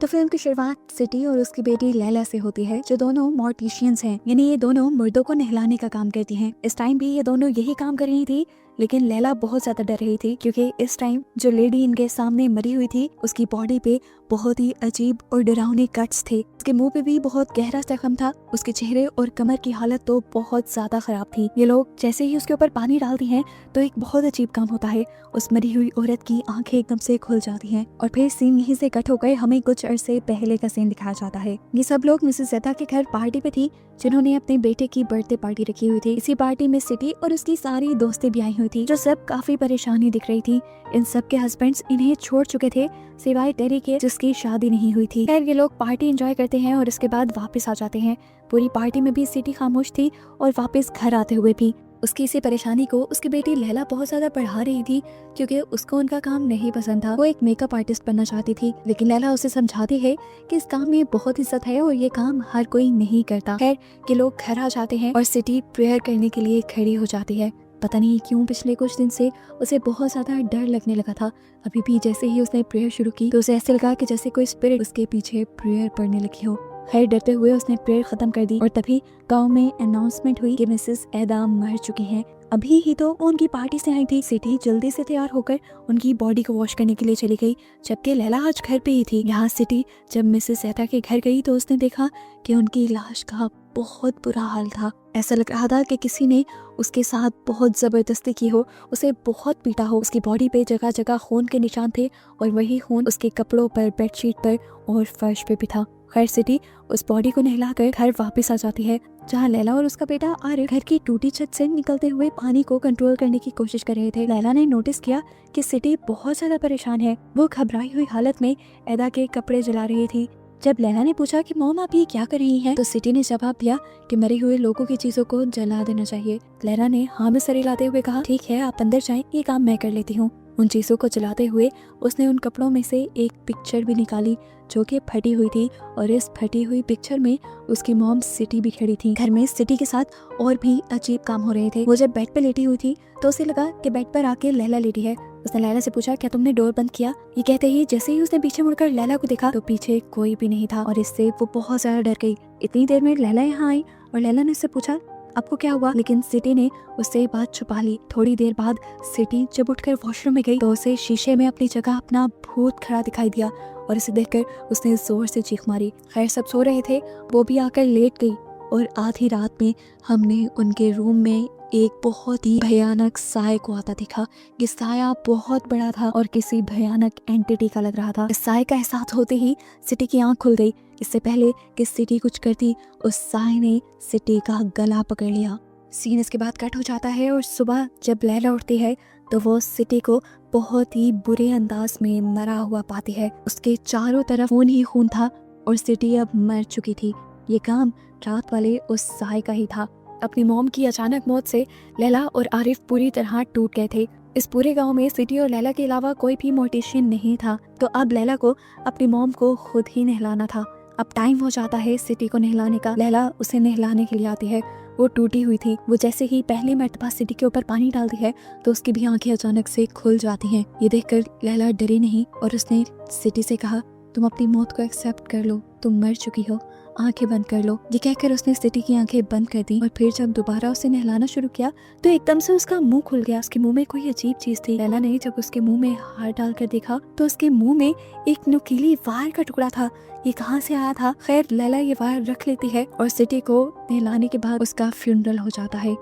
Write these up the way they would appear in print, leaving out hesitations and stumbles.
तो फिल्म की शुरुआत सिटी और उसकी बेटी लैला से होती है, जो दोनों मॉर्टिशियंस हैं, यानी ये दोनों मुर्दों को नहलाने का काम करती हैं। इस टाइम भी ये दोनों यही काम कर रही थी, लेकिन लैला बहुत ज्यादा डर रही थी, क्योंकि इस टाइम जो लेडी इनके सामने मरी हुई थी उसकी बॉडी पे बहुत ही अजीब और डरावने कट्स थे। उसके मुंह पे भी बहुत गहरा जख्म था। उसके चेहरे और कमर की हालत तो बहुत ज्यादा खराब थी। ये लोग जैसे ही उसके ऊपर पानी डालते हैं तो एक बहुत अजीब काम होता है, उस मरी हुई औरत की आंखें एकदम से खुल जाती हैं और फिर सीन यहीं से कट होकर हमें कुछ अरसे पहले का सीन दिखाया जाता है। ये सब लोग मिसेस ज़ेता के घर पार्टी पे थी, जिन्होंने अपने बेटे की बर्थडे पार्टी रखी हुई थी। इसी पार्टी में सिटी और उसकी सारी दोस्तें भी आई हुई थी, जो सब काफी परेशानी दिख रही थी। इन सब के हस्बैंड्स इन्हें छोड़ चुके थे, सिवाय टेरी के, जिसकी शादी नहीं हुई थी। खैर, ये लोग पार्टी एंजॉय करते हैं और इसके बाद वापस आ जाते हैं। पूरी पार्टी में भी सिटी खामोश थी और वापस घर आते हुए भी उसकी इसी परेशानी को उसकी बेटी लैला बहुत ज्यादा बढ़ा रही थी, क्योंकि उसको उनका काम नहीं पसंद था। वो एक मेकअप आर्टिस्ट बनना चाहती थी, लेकिन लैला उसे समझाती है कि इस काम में बहुत इज्जत है और ये काम हर कोई नहीं करता। खैर, ये लोग घर आ जाते हैं और सिटी प्रेयर करने के लिए खड़ी हो जाती है। पता नहीं क्यों पिछले कुछ दिन से उसे बहुत ज्यादा डर लगने लगा था। अभी भी जैसे ही उसने प्रेयर शुरू की तो उसे ऐसे लगा कि जैसे कोई स्पिरिट उसके पीछे प्रेयर पढ़ने लगी हो। खैर, डरते हुए उसने प्रेयर खत्म कर दी और तभी गांव में अनाउंसमेंट हुई कि मिसेस एदा मर चुकी हैं। अभी ही तो वो उनकी पार्टी से आई थी। सिटी जल्दी से तैयार होकर उनकी बॉडी को वॉश करने के लिए चली गई, जबकि लैला आज घर पे ही थी। यहाँ सिटी जब मिसेस एदा के घर गई तो उसने देखा कि उनकी लाश का बहुत बुरा हाल था। ऐसा लग रहा था कि किसी ने उसके साथ बहुत जबरदस्ती की हो, उसे बहुत पीटा हो। उसकी बॉडी पे जगह जगह खून के निशान थे और वही खून उसके कपड़ों पर, बेडशीट पर और फर्श पे भी था। खैर, सिटी उस बॉडी को नहलाकर घर वापस आ जाती है, जहाँ लैला और उसका बेटा आरिफ घर की टूटी छत से निकलते हुए पानी को कंट्रोल करने की कोशिश कर रहे थे। लैला ने नोटिस किया कि सिटी बहुत ज्यादा परेशान है। वो घबराई हुई हालत में एदा के कपड़े जला रही थी। जब लैला ने पूछा कि मॉम आप ये क्या कर रही हैं, तो सिटी ने जवाब दिया कि मरे हुए लोगों की चीजों को जला देना चाहिए। लैला ने हाँ में सर हिलाते हुए कहा, ठीक है, आप अंदर जाएं, ये काम मैं कर लेती हूँ। उन चीजों को जलाते हुए उसने उन कपड़ों में से एक पिक्चर भी निकाली, जो कि फटी हुई थी, और इस फटी हुई पिक्चर में उसकी मॉम सिटी भी खड़ी थी। घर में सिटी के साथ और भी अजीब काम हो रहे थे। वो जब बेड पे लेटी हुई थी तो उसे लगा कि बेड पर आके लैला लेटी है। उसने लैला से पूछा, क्या तुमने डोर बंद किया? ये कहते ही जैसे ही उसने पीछे मुड़कर लैला को देखा तो पीछे कोई भी नहीं था, और इससे वो बहुत ज्यादा डर गई। इतनी देर में लैला यहाँ आई और लैला ने उससे पूछा, आपको क्या हुआ? लेकिन सिटी ने उससे बात छुपा ली। थोड़ी देर बाद सिटी जब उठकर वॉशरूम में गई तो उसे शीशे में अपनी जगह अपना भूत खड़ा दिखाई दिया, और इसे देखकर उसने जोर से चीख मारी। खैर, सब सो रहे थे, वो भी आकर लेट गई, और आधी रात में हमने उनके रूम में एक बहुत ही भयानक साय को आता देखा। ये साया बहुत बड़ा था और किसी भयानक एंटिटी का लग रहा था। इस साय का एहसास होते ही सिटी की आंख खुल गई। इससे पहले कि सिटी कुछ करती, उस साय ने सिटी का गला पकड़ लिया। सीन इसके बाद कट हो जाता है और सुबह जब लैला उठती है तो वो सिटी को बहुत ही बुरे अंदाज में मरा हुआ पाती है। उसके चारों तरफ खून ही खून था और सिटी अब मर चुकी थी। ये काम रात वाले उस साय का ही था। अपनी मॉम की अचानक मौत से लैला और आरिफ पूरी तरह टूट गए थे। इस पूरे गांव में सिटी और लैला के अलावा कोई भी मोर्टिशियन नहीं था, तो अब लैला को अपनी मॉम को खुद ही नहलाना था। अब टाइम हो जाता है सिटी को नहलाने का। लैला उसे नहलाने के लिए आती है। वो टूटी हुई थी। वो जैसे ही पहली मर्तबा सिटी के ऊपर पानी डालती है तो उसकी भी आंखें अचानक से खुल जाती हैं। ये देखकर लैला डरी नहीं और उसने सिटी से कहा, तुम अपनी मौत को एक्सेप्ट कर लो, तुम मर चुकी हो, आंखें बंद कर लो। ये कहकर उसने सिटी की आंखें बंद कर दी, और फिर जब दोबारा उसे नहलाना शुरू किया तो एकदम से उसका मुंह खुल गया। उसके मुंह में कोई अजीब चीज थी। लैला ने जब उसके मुंह में हाथ डालकर देखा तो उसके मुंह में एक नुकीली वार का टुकड़ा था। ये कहाँ से आया था? खैर, लैला ये वार रख लेती है और सिटी को नहलाने के बाद उसका फ्यूनरल हो जाता है।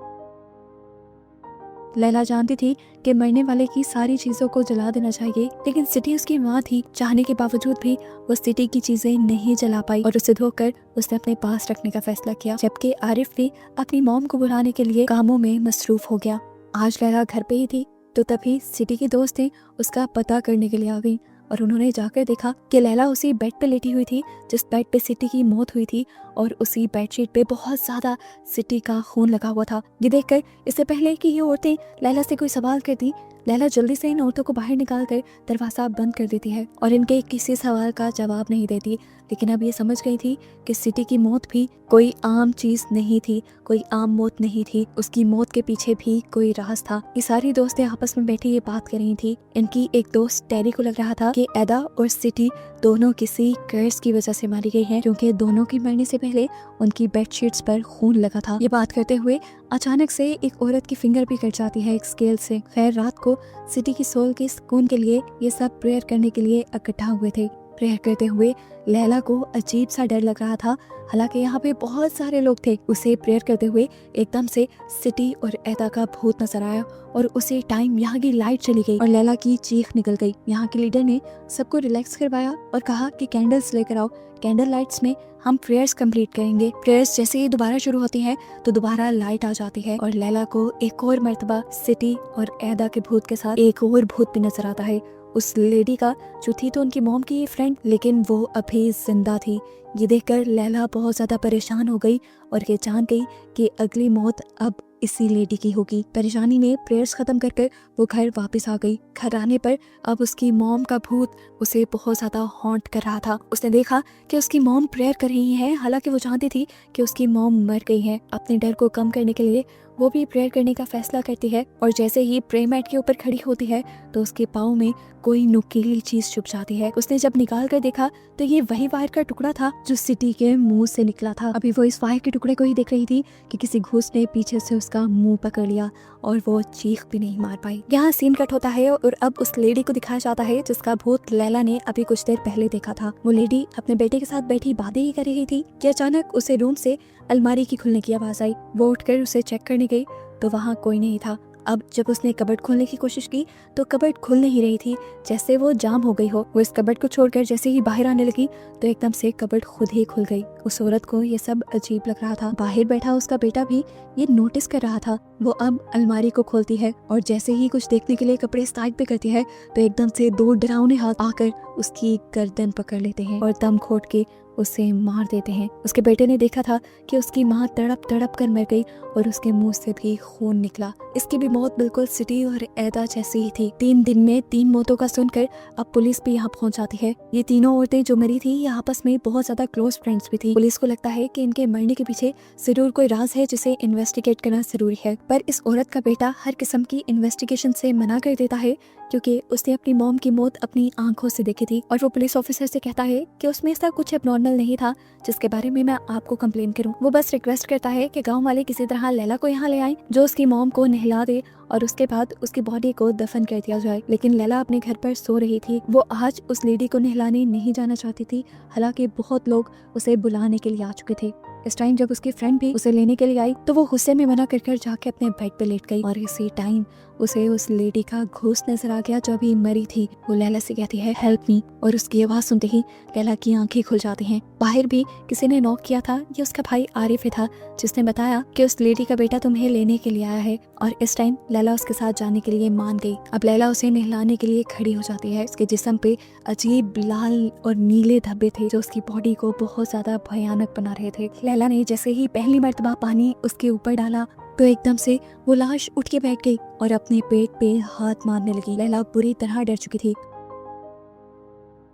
लैला जानती थी कि मरने वाले की सारी चीजों को जला देना चाहिए, लेकिन सिटी उसकी माँ थी। चाहने के बावजूद भी वो सिटी की चीजें नहीं जला पाई और उसे धोकर उसने अपने पास रखने का फैसला किया। जबकि आरिफ भी अपनी मॉम को बुलाने के लिए कामों में मसरूफ हो गया। आज लैला घर पे ही थी तो तभी सिटी की दोस्तें उसका पता करने के लिए आ गई, और उन्होंने जाकर देखा कि लैला उसी बेड पे लेटी हुई थी जिस बेड पे सिटी की मौत हुई थी, और उसी बेडशीट पे बहुत ज्यादा सिटी का खून लगा हुआ था। ये देखकर इससे पहले कि ये औरतें लैला से कोई सवाल करती, लैला जल्दी से इन औरतों को बाहर निकाल कर दरवाजा बंद कर देती है और इनके किसी सवाल का जवाब नहीं देती। लेकिन अब ये समझ गई थी कि सिटी की मौत भी कोई आम चीज नहीं थी, कोई आम मौत नहीं थी। उसकी मौत के पीछे भी कोई राज था। ये सारी दोस्तें आपस में बैठी ये बात कर रही थी। इनकी एक दोस्त टेरी को लग रहा था कि एदा और सिटी दोनों किसी कर्ज की वजह से मारी गई हैं, क्योंकि दोनों की मरने से पहले उनकी बेडशीट्स पर खून लगा था। ये बात करते हुए अचानक से एक औरत की फिंगर भी कट जाती है एक स्केल से। खैर, रात को सिटी की सोल के सुकून के लिए ये सब प्रेयर करने के लिए इकट्ठा हुए थे। प्रेयर करते हुए लैला को अजीब सा डर लग रहा था, हालांकि यहाँ पे बहुत सारे लोग थे। उसे प्रेयर करते हुए एकदम से सिटी और एदा का भूत नजर आया और उसी टाइम यहाँ की लाइट चली गई और लैला की चीख निकल गई। यहाँ के लीडर ने सबको रिलैक्स करवाया और कहा कि कैंडल्स लेकर आओ, कैंडल लाइट्स में हम प्रेयर्स कंप्लीट करेंगे। प्रेयर्स जैसे ही दोबारा शुरू होती है तो दोबारा लाइट आ जाती है और लैला को एक और मर्तबा सिटी और एदा के भूत के साथ एक और भूत भी नजर आता है, उस लेडी का जो थी तो उनकी मॉम की फ्रेंड, लेकिन वो अभी जिंदा थी। ये देखकर लैला बहुत ज्यादा परेशान हो गई और ये जान गई कि अगली मौत अब इसी लेडी की होगी। परेशानी में प्रेयर्स खत्म कर कर वो घर वापस आ गई। घर आने पर अब उसकी मॉम का भूत उसे बहुत ज्यादा हॉन्ट कर रहा था। उसने देखा कि उसकी मॉम प्रेयर कर रही है, हालांकि वो जानती थी कि उसकी मॉम मर गई है। अपने डर को कम करने के लिए वो भी प्रेयर करने का फैसला करती है और जैसे ही प्रे मैट के ऊपर खड़ी होती है तो उसके पाँव में कोई नुकीली चीज छुप जाती है। उसने जब निकाल कर देखा तो ये वही वायर का टुकड़ा था जो सिटी के मुंह से निकला था। अभी वो इस वायर के टुकड़े को ही देख रही थी कि किसी घूस ने पीछे से उसका मुंह पकड़ लिया और वो चीख भी नहीं मार पाई। यहाँ सीन कट होता है और अब उस लेडी को दिखाया जाता है जिसका भूत लैला ने अभी कुछ देर पहले देखा था। वो लेडी अपने बेटे के साथ बैठी बातें ही कर रही थी कि अचानक उसे रूम से अलमारी की खुलने की आवाज आई। वो उठकर उसे चेक करने गई तो वहाँ कोई नहीं था। अब जब उसने कबर्ड खोलने की कोशिश की तो कबर्ड खुल नहीं रही थी, जैसे वो जाम हो गई हो। वो इस कबर्ड को छोड़कर जैसे ही बाहर आने लगी तो एकदम से कबर्ड खुद ही खुल गई। उस औरत को ये सब अजीब लग रहा था। बाहर बैठा उसका बेटा भी ये नोटिस कर रहा था। वो अब अलमारी को खोलती है और जैसे ही कुछ देखने के लिए कपड़े साइड पे करती है तो एकदम से दो डरावने हाथ आकर उसकी गर्दन पकड़ लेते हैं और दम घोट के उसे मार देते हैं। उसके बेटे ने देखा था कि उसकी माँ तड़प तड़प कर मर गई और उसके मुंह से भी खून निकला। इसकी भी मौत बिल्कुल सिटी और एदा जैसी ही थी। 3 दिन में 3 मौतों का सुनकर अब पुलिस भी यहाँ पहुँच जाती है। ये तीनों औरतें जो मरी थी ये आपस में बहुत ज्यादा क्लोज फ्रेंड्स भी थी। पुलिस को लगता है कि इनके मरने के पीछे जरूर कोई राज है जिसे इन्वेस्टिगेट करना जरूरी है, पर इस औरत का बेटा हर किस्म की इन्वेस्टिगेशन से मना कर देता है क्योंकि उसने अपनी मॉम की मौत अपनी आंखों से देखी थी और वो पुलिस ऑफिसर से कहता है कि उसमें ऐसा कुछ एबनॉर्मल नहीं था जिसके बारे में मैं आपको कंप्लेन करूं। वो बस रिक्वेस्ट करता है कि गांव वाले किसी तरह लैला को यहाँ ले आएं जो उसकी मॉम को नहला दे और उसके बाद उसकी बॉडी को दफन कर दिया जाए। लेकिन लैला अपने घर पर सो रही थी। वो आज उस लेडी को नहलाने नहीं जाना चाहती थी, हालांकि बहुत लोग उसे बुलाने के लिए आ चुके थे। इस टाइम जब उसकी फ्रेंड भी उसे लेने के लिए आई तो वो गुस्से में मना कर जाके अपने बेड पे लेट गई और इसी टाइम उसे उस लेडी का घोष नजर आ गया जो अभी मरी थी। वो लैला से कहती है हेल्प मी और उसकी आवाज सुनते ही लैला की आंखें खुल जाती हैं। बाहर भी किसी ने नॉक किया था। ये उसका भाई आरिफ था जिसने बताया कि उस लेडी का बेटा तुम्हें लेने के लिए आया है और इस टाइम लैला उसके साथ जाने के लिए मान गई। अब लैला उसे नहलाने के लिए खड़ी हो जाती है। उसके जिस्म पे अजीब लाल और नीले धब्बे थे जो उसकी बॉडी को बहुत ज्यादा भयानक बना रहे थे। लैला ने जैसे ही पहली मर्तबा पानी उसके ऊपर डाला तो एकदम से वो लाश उठ के बैठ गई और अपने पेट पे हाथ मारने लगी। लैला बुरी तरह डर चुकी थी।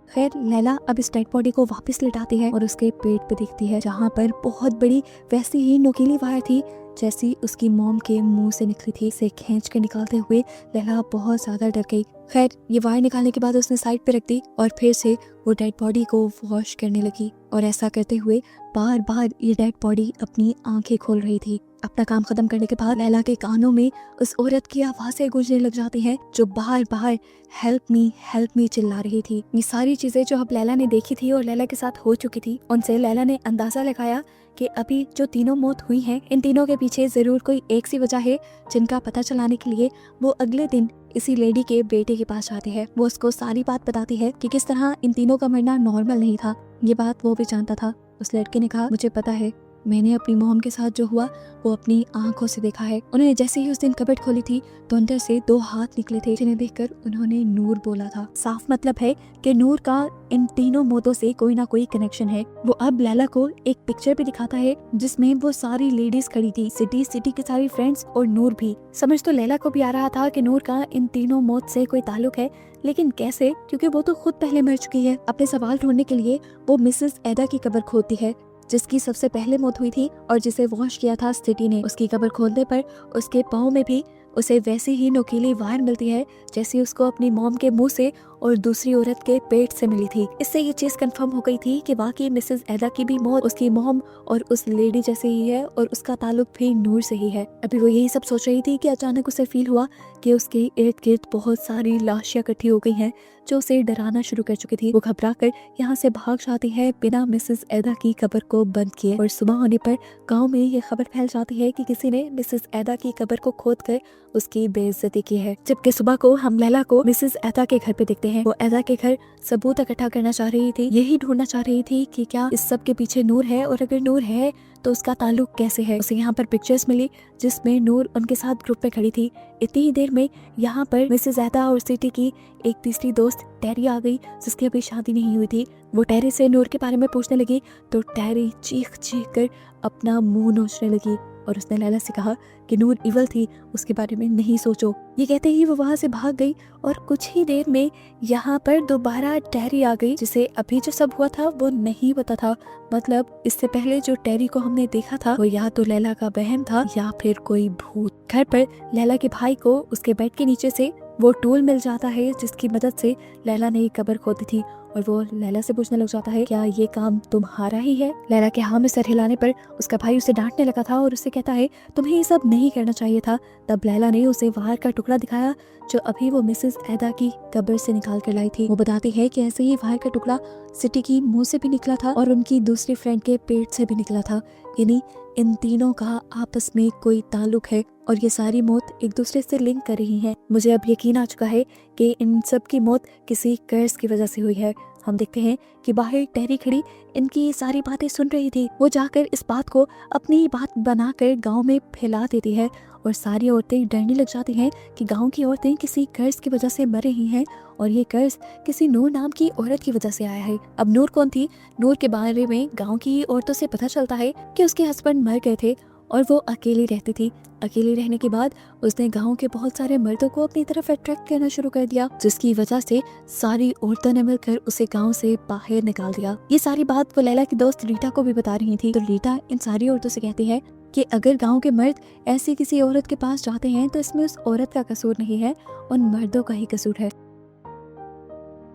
खैर, लैला अब इस डेड बॉडी को वापस लिटाती है और उसके पेट पे दिखती है जहाँ पर बहुत बड़ी वैसी ही नुकीली वायर थी जैसी उसकी मॉम के मुंह से निकली थी। इसे खींच के निकालते हुए लैला बहुत ज्यादा डर गई। खैर, ये वायर निकालने के बाद उसने साइड पे रख दी और फिर से वो डेड बॉडी को वॉश करने लगी और ऐसा करते हुए बार बार ये डेड बॉडी अपनी आंखें खोल रही थी। अपना काम खत्म करने के बाद लैला के कानों में उस औरत की आवाजें गूंजने लग जाती हैं जो बार बार हेल्प मी चिल्ला रही थी। ये सारी चीजें जो अब लैला ने देखी थी और लैला के साथ हो चुकी थी, उनसे लैला ने अंदाजा लगाया कि अभी जो तीनों मौत हुई हैं इन तीनों के पीछे जरूर कोई एक सी वजह है जिनका पता चलाने के लिए वो अगले दिन इसी लेडी के बेटे के पास जाती है। वो उसको सारी बात बताती है कि किस तरह इन तीनों का मरना नॉर्मल नहीं था। ये बात वो भी जानता था। उस लड़के ने कहा मुझे पता है, मैंने अपनी मॉम के साथ जो हुआ वो अपनी आंखों से देखा है। उन्होंने जैसे ही उस दिन कबर्ड खोली थी तो अंदर से 2 हाथ निकले थे जिन्हें देखकर उन्होंने नूर बोला था। साफ मतलब है कि नूर का इन तीनों मौतों से कोई ना कोई कनेक्शन है। वो अब लैला को एक पिक्चर भी दिखाता है जिसमें वो सारी लेडीज खड़ी थी, सिटी की सारी फ्रेंड्स और नूर भी। समझ तो लैला को भी आ रहा था कि नूर का इन तीनों मौत से कोई ताल्लुक है, लेकिन कैसे, क्योंकि वो तो खुद पहले मर चुकी है। अपने सवाल ढूंढने के लिए वो मिसेस एदा की कब्र खोदती है जिसकी सबसे पहले मौत हुई थी और जिसे वॉश किया था सिटी ने। उसकी कब्र खोदने पर उसके पाँव में भी उसे वैसे ही नुकीली वायर मिलती है जैसे उसको अपनी मॉम के मुंह से और दूसरी औरत के पेट से मिली थी। इससे ये चीज कंफर्म हो गई थी कि वाकई मिसेस एदा की भी मौत उसकी मॉम और उस लेडी जैसे ही है और उसका ताल्लुक भी नूर से ही है। अभी वो यही सब सोच रही थी कि अचानक उसे फील हुआ कि उसके इर्द गिर्द बहुत सारी लाशें इकट्ठी हो गई हैं जो उसे डराना शुरू कर चुकी थी। वो घबरा कर यहाँ से भाग जाती है बिना मिसेस एदा की कब्र को बंद किए और सुबह होने पर गांव में ये खबर फैल जाती है कि किसी ने मिसेस एदा की कब्र को खोद कर उसकी बेइज्जती की है। जबकि सुबह को हम लैला को मिसेस एदा के घर पे देखते हैं। वो एदा के घर सबूत इकट्ठा करना चाह रही थी, यही ढूंढना चाह रही थी कि क्या इस सब के पीछे नूर है और अगर नूर है तो उसका ताल्लुक कैसे है। उसे यहाँ पर पिक्चर्स मिली जिसमें नूर उनके साथ ग्रुप में खड़ी थी। इतनी ही देर में यहाँ पर मिसेस एदा और सिटी की एक तीसरी दोस्त टेरी आ गई जिसकी अभी शादी नहीं हुई थी। वो टेरी से नूर के बारे में पूछने लगी तो टेरी चीख चीख कर अपना मुंह नोचने लगी और उसने लैला से कहा कि नूर इवल थी, उसके बारे में नहीं सोचो। ये कहते ही वो वहाँ से भाग गई और कुछ ही देर में यहाँ पर दोबारा टेरी आ गई जिसे अभी जो सब हुआ था वो नहीं पता था। मतलब इससे पहले जो टेरी को हमने देखा था वो या तो लैला का बहन था या फिर कोई भूत। घर पर लैला के भाई को उसके बेड के नीचे से वो टूल मिल जाता है जिसकी मदद से लैला ने कब्र खोदी थी और वो लैला से पूछने लग जाता है क्या ये काम तुम्हारा ही है। लैला के हाँ में सर हिलाने पर उसका भाई उसे डांटने लगा था और उससे कहता है तुम्हें ये सब नहीं करना चाहिए था। तब लैला ने उसे वायर का टुकड़ा दिखाया जो अभी वो मिसेस एदा की कब्र से निकाल कर लाई थी। वो बताती है कि ऐसे ही वायर का टुकड़ा सिटी की मुंह से भी निकला था और उनकी दूसरी फ्रेंड के पेट से भी निकला था। यानी इन तीनों का आपस में कोई ताल्लुक है और ये सारी मौत एक दूसरे से लिंक कर रही हैं। मुझे अब यकीन आ चुका है कि इन सब की मौत किसी कर्ज की वजह से हुई है। हम देखते हैं कि बाहर टेरी खड़ी इनकी ये सारी बातें सुन रही थी। वो जाकर इस बात को अपनी बात बनाकर गांव में फैला देती है और सारी औरतें डरने लग जाती हैं कि गांव की औरतें किसी कर्ज की वजह से मर रही हैं और ये कर्ज किसी नूर नाम की औरत की वजह से आया है। अब नूर कौन थी? नूर के बारे में गांव की औरतों से पता चलता है कि उसके हस्बैंड मर गए थे और वो अकेली रहती थी। अकेली रहने के बाद उसने गांव के बहुत सारे मर्दों को अपनी तरफ अट्रैक्ट करना शुरू कर दिया जिसकी वजह से सारी औरतों ने मिलकर उसे गांव से बाहर निकाल दिया। ये सारी बात वो लैला की दोस्त रीटा को भी बता रही थी। तो रीटा इन सारी औरतों से कहती है कि अगर गांव के मर्द ऐसी किसी औरत के पास जाते हैं तो इसमें उस औरत का कसूर नहीं है, उन मर्दों का ही कसूर है।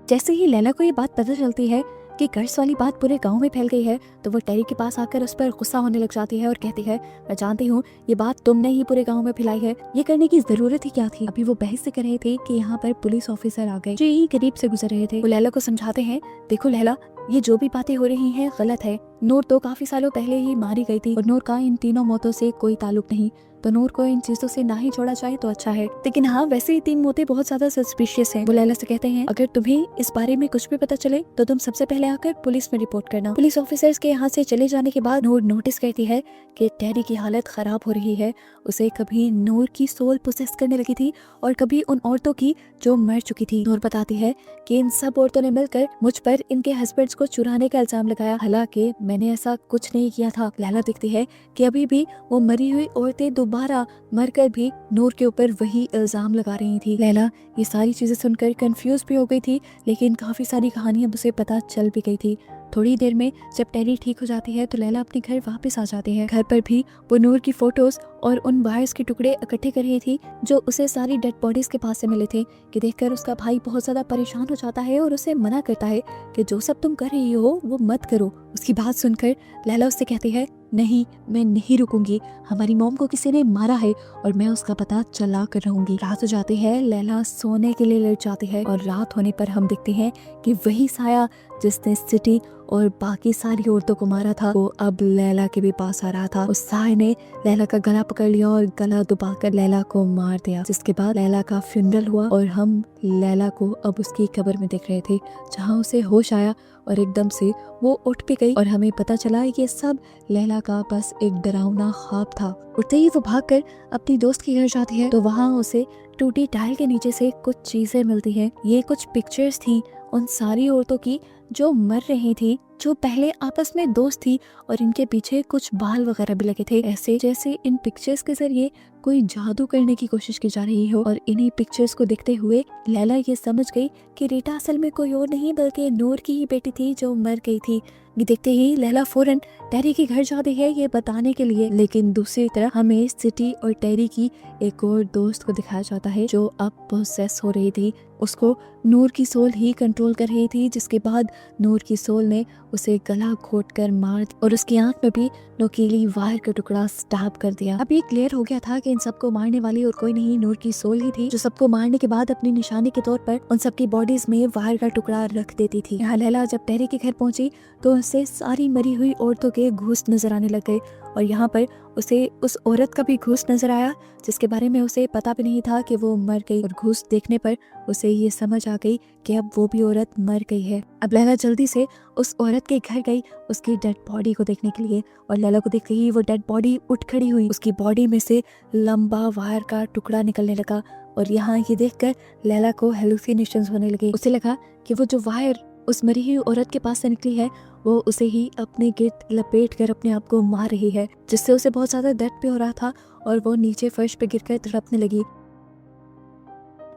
जैसे ही लैला को ये बात पता चलती है कि कर्ज वाली बात पूरे गांव में फैल गई है तो वो टेरी के पास आकर उस पर गुस्सा होने लग जाती है और कहती है मैं जानती हूँ ये बात तुमने ही पूरे गांव में फैलाई है, ये करने की जरूरत ही क्या थी। अभी वो बहस से कर रहे थे कि यहाँ पर पुलिस ऑफिसर आ गए जो यही करीब से गुजर रहे थे। वो लैला को समझाते हैं देखो लैला ये जो भी बातें हो रही हैं गलत है। नूर तो काफी सालों पहले ही मारी गई थी और नूर का इन तीनों मौतों से कोई ताल्लुक नहीं, तो नूर को इन चीजों से ना ही छोड़ा जाए तो अच्छा है। लेकिन हाँ वैसे ही 3 मौतें बहुत ज्यादा सस्पिशियस हैं। वो लैला से कहते हैं अगर तुम्हें इस बारे में कुछ भी पता चले तो तुम सबसे पहले आकर पुलिस में रिपोर्ट करना। पुलिस ऑफिसर्स के यहाँ से चले जाने के बाद नूर नोटिस करती है कि टेरी की हालत खराब हो रही है। उसे कभी नूर की सोल पोसेस करने लगी थी और कभी उन औरतों की जो मर चुकी थी। नूर बताती है कि इन सब औरतों ने मिलकर मुझ पर इनके हस्बैंड्स को चुराने का इल्जाम लगाया, हालांकि मैंने ऐसा कुछ नहीं किया था। लैला दिखती है कि अभी भी वो मरी हुई औरतें दोबारा मरकर भी नूर के ऊपर वही इल्जाम लगा रही थी। लैला ये सारी चीजें सुनकर कंफ्यूज भी हो गई थी लेकिन काफी सारी कहानियां उसे पता चल भी गई थी। थोड़ी देर में जब टेरी ठीक हो जाती है तो लैला अपने घर वापस आ जाती है। घर पर भी वो नूर की फोटोज और उन वायर्स के टुकड़े इकट्ठे कर रही थी जो उसे सारी डेड बॉडीज के पास से मिले थे। कि देखकर उसका भाई बहुत ज्यादा परेशान हो जाता है और उसे मना करता है कि जो सब तुम कर रही हो वो मत करो। उसकी बात सुनकर लैला उससे कहती है नहीं मैं नहीं रुकूंगी, हमारी मॉम को किसी ने मारा है और मैं उसका पता चला कर रहूंगी। रात हो जाती है, लैला सोने के लिए लेट जाती है और रात होने पर हम देखते हैं कि वही साया जिसने सिटी और बाकी सारी औरतों को मारा था वो अब लैला के भी पास आ रहा था। उस साय ने लैला का गला पकड़ लिया और गला दबाकर लैला को मार दिया, जिसके बाद लैला का फ्यूनरल हुआ और हम लैला को अब उसकी कब्र में देख रहे थे जहाँ उसे होश आया और एकदम से वो उठ भी गई और हमें पता चला ये सब लैला का बस एक डरावना ख्वाब था। उठते ही वो भागकर अपनी दोस्त के घर जाती है तो वहाँ उसे टूटी टाइल के नीचे से कुछ चीजें मिलती हैं। ये कुछ पिक्चर्स थी उन सारी औरतों की जो मर रही थी, जो पहले आपस में दोस्त थी और इनके पीछे कुछ बाल वगैरह भी लगे थे, ऐसे जैसे इन पिक्चर्स के जरिए कोई जादू करने की कोशिश की जा रही हो। और इन्हीं पिक्चर्स को देखते हुए लैला ये समझ गई कि रीटा असल में कोई और नहीं बल्कि नूर की ही बेटी थी जो मर गई थी। ये देखते ही लैला फौरन टेरी के घर जाती है ये बताने के लिए, लेकिन दूसरी तरफ हमें सिटी और टेरी की एक और दोस्त को दिखाया जाता है जो अब पोसेस हो रही थी। उसको नूर की सोल ही कंट्रोल कर रही थी, जिसके बाद नूर की सोल ने उसे गला घोट कर मार और उसकी आंख में भी नोकीली वायर का टुकड़ा स्टैब कर दिया। अब ये क्लियर हो गया था कि इन सबको मारने वाली और कोई नहीं नूर की सोल ही थी, जो सबको मारने के बाद अपनी निशानी के तौर पर उन सबकी बॉडीज में वायर का टुकड़ा रख देती थी। यहाँ लैला जब टेरी के घर पहुंची तो उसे सारी मरी हुई औरतों के घूस नजर आने लग गए और यहाँ पर उसे उस औरत का भी घूस नजर आया जिसके बारे में उसे पता भी नहीं था कि वो मर गई, और घूस देखने पर उसे ये समझ आ गई कि अब वो भी औरत मर गई है। अब लैला जल्दी से उस औरत के घर गई उसकी डेड बॉडी को देखने के लिए, और लैला को देखते ही वो डेड बॉडी उठ खड़ी हुई। उसकी बॉडी में से लंबा वायर का टुकड़ा निकलने लगा और यहाँ ये देखकर लैला को हेलुसिनेशंस होने लगे। उसे लगा कि वो जो वायर उस मरी हुई औरत के पास से निकली है वो उसे ही अपने गिर्द लपेट कर अपने आप को मार रही है, जिससे उसे बहुत ज्यादा दर्द भी हो रहा था और वो नीचे फर्श पे गिरकर तड़पने लगी।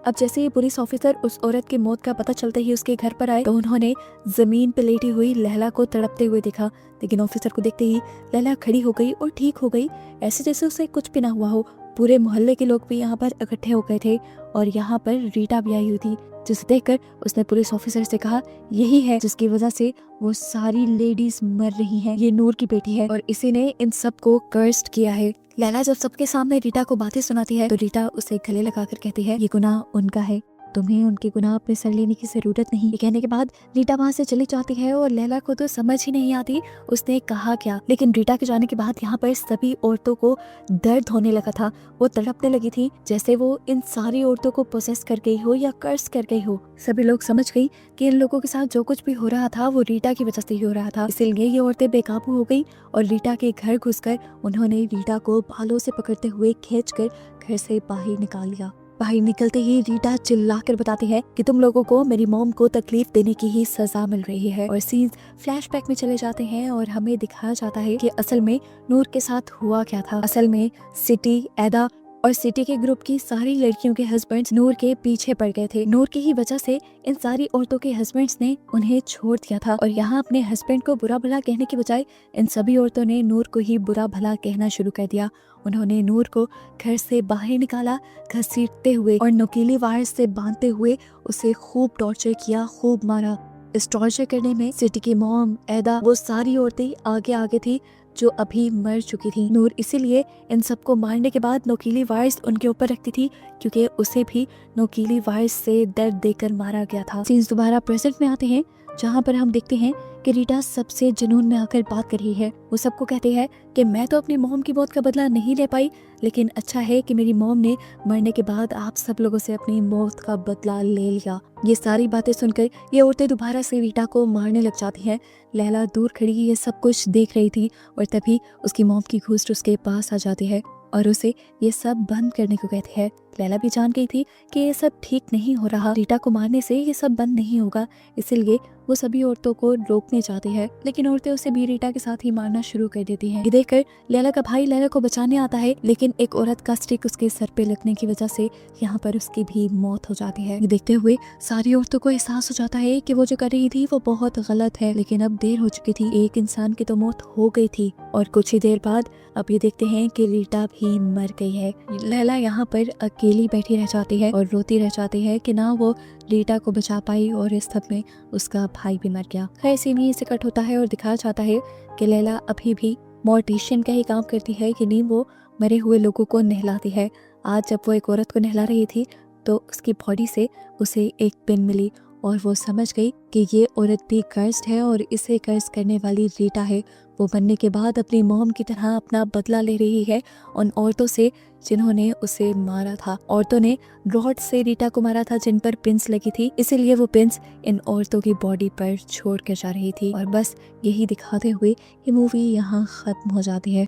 अब जैसे ही पुलिस ऑफिसर उस औरत की मौत का पता चलते ही उसके घर पर आए तो उन्होंने जमीन पे लेटी हुई लैला को तड़पते हुए देखा, लेकिन ऑफिसर को देखते ही लैला खड़ी हो गई और ठीक हो गई, ऐसे जैसे उसे कुछ भी ना हुआ हो। पूरे मोहल्ले के लोग भी यहाँ पर इकट्ठे हो गए थे और यहाँ पर रीटा भी आई हुई थी, जिसे देखकर उसने पुलिस ऑफिसर से कहा यही है जिसकी वजह से वो सारी लेडीज मर रही हैं, ये नूर की बेटी है और इसी ने इन सबको कर्स्ड किया है। लैला जब सबके सामने रीटा को बातें सुनाती है तो रीटा उसे गले लगाकर कहती है ये गुनाह उनका है, तुम्हें उनके गुनाह अपने सर लेने की जरूरत नहीं। ये कहने के बाद रीटा वहाँ से चली जाती है और लैला को तो समझ ही नहीं आती उसने कहा क्या, लेकिन रीटा के जाने के बाद यहाँ पर सभी औरतों को दर्द होने लगा था। वो तड़पने लगी थी जैसे वो इन सारी औरतों को पोसेस कर गई हो या कर्स कर गई हो। सभी लोग समझ गई कि इन लोगों के साथ जो कुछ भी हो रहा था वो रीटा की वजह से ही हो रहा था, इसीलिए ये औरतें बेकाबू हो गई और रीटा के घर घुसकर उन्होंने रीटा को बालों से पकड़ते हुए खींचकर घर से बाहर निकाल लिया। बाहर निकलते ही रीटा चिल्लाकर बताती है कि तुम लोगों को मेरी मॉम को तकलीफ देने की ही सजा मिल रही है, और सीन्स फ्लैशबैक में चले जाते हैं और हमें दिखाया जाता है कि असल में नूर के साथ हुआ क्या था। असल में सिटी, एदा और सिटी के ग्रुप की सारी लड़कियों के हस्बैंड्स नूर के पीछे पड़ गए थे। नूर की ही वजह से इन सारी औरतों के हस्बैंड्स ने उन्हें छोड़ दिया था और यहाँ अपने हस्बैंड को बुरा भला कहने के बजाय इन सभी औरतों ने नूर को ही बुरा भला कहना शुरू कर दिया। उन्होंने नूर को घर से बाहर निकाला घसीटते हुए और नुकीली वायर से बांधते हुए उसे खूब टॉर्चर किया, खूब मारा। इस टॉर्चर करने में सिटी की मॉम, एदा, वो सारी औरतें आगे आगे थी जो अभी मर चुकी थी। नूर इसीलिए इन सबको मारने के बाद नोकीली वायर्स उनके ऊपर रखती थी क्योंकि उसे भी नोकीली वायर्स से दर्द देकर मारा गया था। सीन्स दोबारा प्रेजेंट में आते हैं जहाँ पर हम देखते हैं कि रीटा सबसे जुनून में आकर बात कर रही है। वो सबको कहती है कि मैं तो अपनी मॉम की मौत का बदला नहीं ले पाई, लेकिन अच्छा है कि मेरी मॉम ने मरने के बाद आप सब लोगों से अपनी मौत का बदला ले लिया। ये सारी बातें सुनकर ये औरतें दोबारा से रीटा को मारने लग जाती हैं। लैला दूर खड़ी ये सब कुछ देख रही थी और तभी उसकी मॉम की घूस्ट उसके पास आ जाती है और उसे ये सब बंद करने को कहती है। लैला भी जान गई थी कि ये सब ठीक नहीं हो रहा, रीटा को मारने से ये सब बंद नहीं होगा, इसीलिए वो सभी औरतों को रोकने जाती है, लेकिन औरतें उसे भी रीटा के साथ ही मारना शुरू कर देती हैं। ये देखकर लैला का भाई लैला को बचाने आता है, लेकिन एक औरत का स्टिक उसके सर पे लगने की वजह से यहाँ पर उसकी भी मौत हो जाती है। ये देखते हुए सारी औरतों को एहसास हो जाता है कि वो जो कर रही थी वो बहुत गलत है, लेकिन अब देर हो चुकी थी, एक इंसान की तो मौत हो गई थी। और कुछ ही देर बाद अब ये देखते हैं कि रीटा भी मर गई है। लैला यहाँ पर अकेली बैठी रह जाती है और रोती रह जाती है कि ना वो रीटा को बचा पाई और इस सब में उसका भाई भी मर गया। खैर सीन ही से कट होता है और दिखाया जाता है कि लैला अभी भी मोर्टिशियन का ही काम करती है कि नहीं, वो मरे हुए लोगों को नहलाती है। आज जब वो एक औरत को नहला रही थी तो उसकी बॉडी से उसे एक पिन मिली और वो समझ गई कि ये औरत भी कर्स्ड है और इसे कर्ज करने वाली रीटा है। वो बनने के बाद अपनी मॉम की तरह अपना बदला ले रही है उन औरतों से जिन्होंने उसे मारा था। औरतों ने रॉड से रीटा को मारा था जिन पर पिंस लगी थी, इसीलिए वो पिंस इन औरतों की बॉडी पर छोड़ कर जा रही थी। और बस यही दिखाते हुए ये मूवी यहाँ खत्म हो जाती है।